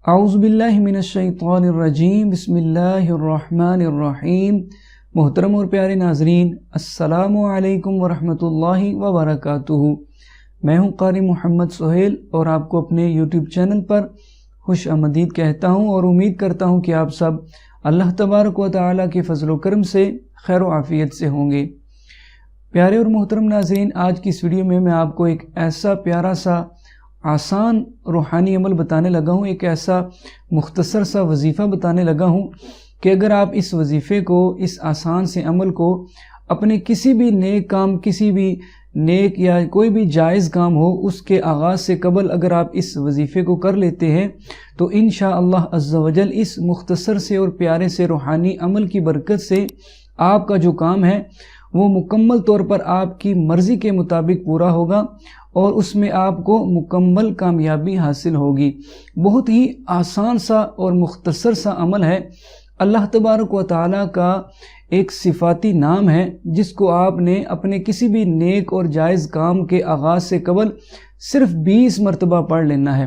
اعوذ باللہ من الشیطان الرجیم، بسم اللہ الرحمن الرحیم۔ محترم اور پیارے ناظرین، السلام علیکم ورحمۃ اللہ وبرکاتہ۔ میں ہوں قاری محمد سہیل اور آپ کو اپنے یوٹیوب چینل پر خوش آمدید کہتا ہوں اور امید کرتا ہوں کہ آپ سب اللہ تبارک و تعالیٰ کے فضل و کرم سے خیر و عافیت سے ہوں گے۔ پیارے اور محترم ناظرین، آج کی اس ویڈیو میں آپ کو ایک ایسا پیارا سا آسان روحانی عمل بتانے لگا ہوں، ایک ایسا مختصر سا وظیفہ بتانے لگا ہوں کہ اگر آپ اس وظیفے کو، اس آسان سے عمل کو اپنے کسی بھی نیک کام، کسی بھی نیک یا کوئی بھی جائز کام ہو، اس کے آغاز سے قبل اگر آپ اس وظیفے کو کر لیتے ہیں تو انشاءاللہ عز و جل اس مختصر سے اور پیارے سے روحانی عمل کی برکت سے آپ کا جو کام ہے وہ مکمل طور پر آپ کی مرضی کے مطابق پورا ہوگا اور اس میں آپ کو مکمل کامیابی حاصل ہوگی۔ بہت ہی آسان سا اور مختصر سا عمل ہے۔ اللہ تبارک و تعالیٰ کا ایک صفاتی نام ہے جس کو آپ نے اپنے کسی بھی نیک اور جائز کام کے آغاز سے قبل صرف 20 مرتبہ پڑھ لینا ہے،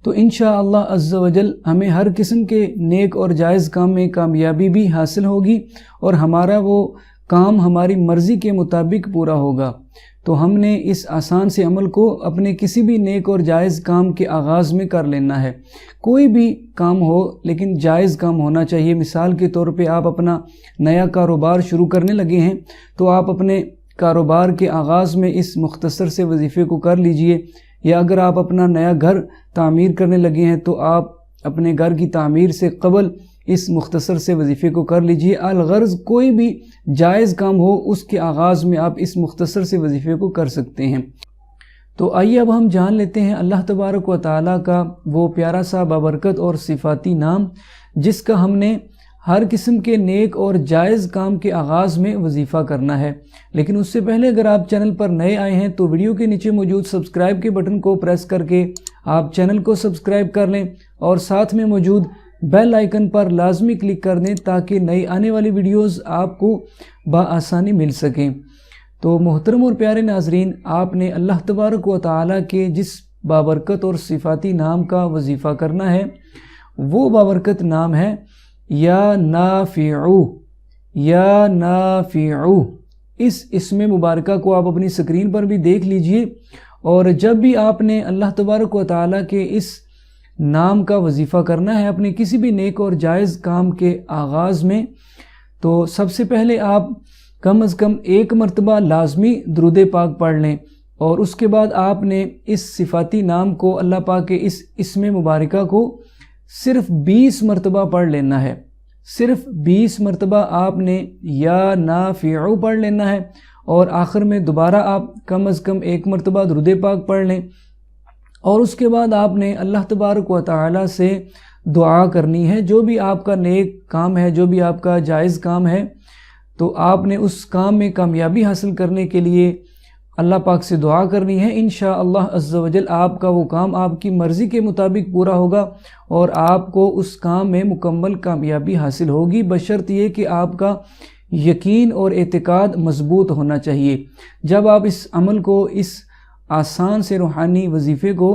تو انشاءاللہ عز و جل ہمیں ہر قسم کے نیک اور جائز کام میں کامیابی بھی حاصل ہوگی اور ہمارا وہ کام ہماری مرضی کے مطابق پورا ہوگا۔ تو ہم نے اس آسان سے عمل کو اپنے کسی بھی نیک اور جائز کام کے آغاز میں کر لینا ہے۔ کوئی بھی کام ہو لیکن جائز کام ہونا چاہیے۔ مثال کے طور پہ آپ اپنا نیا کاروبار شروع کرنے لگے ہیں تو آپ اپنے کاروبار کے آغاز میں اس مختصر سے وظیفے کو کر لیجئے، یا اگر آپ اپنا نیا گھر تعمیر کرنے لگے ہیں تو آپ اپنے گھر کی تعمیر سے قبل اس مختصر سے وظیفے کو کر لیجئے۔ الغرض کوئی بھی جائز کام ہو اس کے آغاز میں آپ اس مختصر سے وظیفے کو کر سکتے ہیں۔ تو آئیے اب ہم جان لیتے ہیں اللہ تبارک و تعالیٰ کا وہ پیارا سا بابرکت اور صفاتی نام جس کا ہم نے ہر قسم کے نیک اور جائز کام کے آغاز میں وظیفہ کرنا ہے۔ لیکن اس سے پہلے اگر آپ چینل پر نئے آئے ہیں تو ویڈیو کے نیچے موجود سبسکرائب کے بٹن کو پریس کر کے آپ چینل کو سبسکرائب کر لیں اور ساتھ میں موجود بیل آئیکن پر لازمی کلک کر دیں تاکہ نئی آنے والی ویڈیوز آپ کو بآسانی مل سکیں۔ تو محترم اور پیارے ناظرین، آپ نے اللہ تبارک و تعالیٰ کے جس بابرکت اور صفاتی نام کا وظیفہ کرنا ہے وہ بابرکت نام ہے یا نافعو۔ یا نافعو، اس اسم مبارکہ کو آپ اپنی سکرین پر بھی دیکھ لیجئے، اور جب بھی آپ نے اللہ تبارک و تعالیٰ کے اس نام کا وظیفہ کرنا ہے اپنے کسی بھی نیک اور جائز کام کے آغاز میں، تو سب سے پہلے آپ کم از کم 1 مرتبہ لازمی درود پاک پڑھ لیں، اور اس کے بعد آپ نے اس صفاتی نام کو، اللہ پاک کے اس اسم مبارکہ کو صرف 20 مرتبہ پڑھ لینا ہے۔ صرف 20 مرتبہ آپ نے یا نافعو پڑھ لینا ہے، اور آخر میں دوبارہ آپ کم از کم 1 مرتبہ درود پاک پڑھ لیں، اور اس کے بعد آپ نے اللہ تبارک و تعالیٰ سے دعا کرنی ہے۔ جو بھی آپ کا نیک کام ہے، جو بھی آپ کا جائز کام ہے، تو آپ نے اس کام میں کامیابی حاصل کرنے کے لیے اللہ پاک سے دعا کرنی ہے۔ انشاءاللہ عز و جل آپ کا وہ کام آپ کی مرضی کے مطابق پورا ہوگا اور آپ کو اس کام میں مکمل کامیابی حاصل ہوگی، بشرط یہ کہ آپ کا یقین اور اعتقاد مضبوط ہونا چاہیے۔ جب آپ اس عمل کو، اس آسان سے روحانی وظیفے کو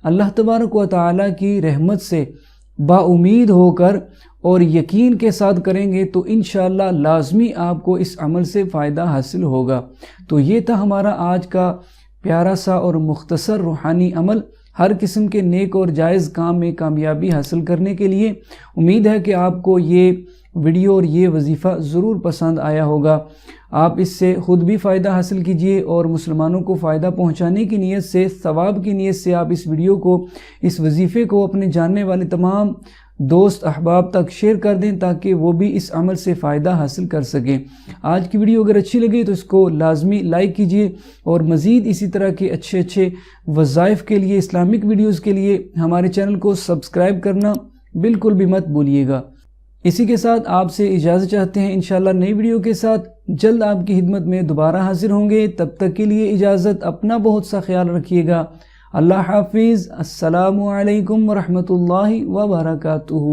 اللہ تبارک و تعالیٰ کی رحمت سے با امید ہو کر اور یقین کے ساتھ کریں گے تو انشاءاللہ لازمی آپ کو اس عمل سے فائدہ حاصل ہوگا۔ تو یہ تھا ہمارا آج کا پیارا سا اور مختصر روحانی عمل ہر قسم کے نیک اور جائز کام میں کامیابی حاصل کرنے کے لیے۔ امید ہے کہ آپ کو یہ ویڈیو اور یہ وظیفہ ضرور پسند آیا ہوگا۔ آپ اس سے خود بھی فائدہ حاصل کیجئے اور مسلمانوں کو فائدہ پہنچانے کی نیت سے، ثواب کی نیت سے آپ اس ویڈیو کو، اس وظیفے کو اپنے جاننے والے تمام دوست احباب تک شیئر کر دیں تاکہ وہ بھی اس عمل سے فائدہ حاصل کر سکیں۔ آج کی ویڈیو اگر اچھی لگے تو اس کو لازمی لائک کیجئے، اور مزید اسی طرح کے اچھے وظائف کے لیے، اسلامک ویڈیوز کے لیے ہمارے چینل کو سبسکرائب کرنا بالکل بھی مت بھولیے گا۔ اسی کے ساتھ آپ سے اجازت چاہتے ہیں، انشاءاللہ نئی ویڈیو کے ساتھ جلد آپ کی خدمت میں دوبارہ حاضر ہوں گے۔ تب تک کے لیے اجازت، اپنا بہت سا خیال رکھیے گا۔ اللہ حافظ۔ السلام علیکم ورحمۃ اللہ وبرکاتہ۔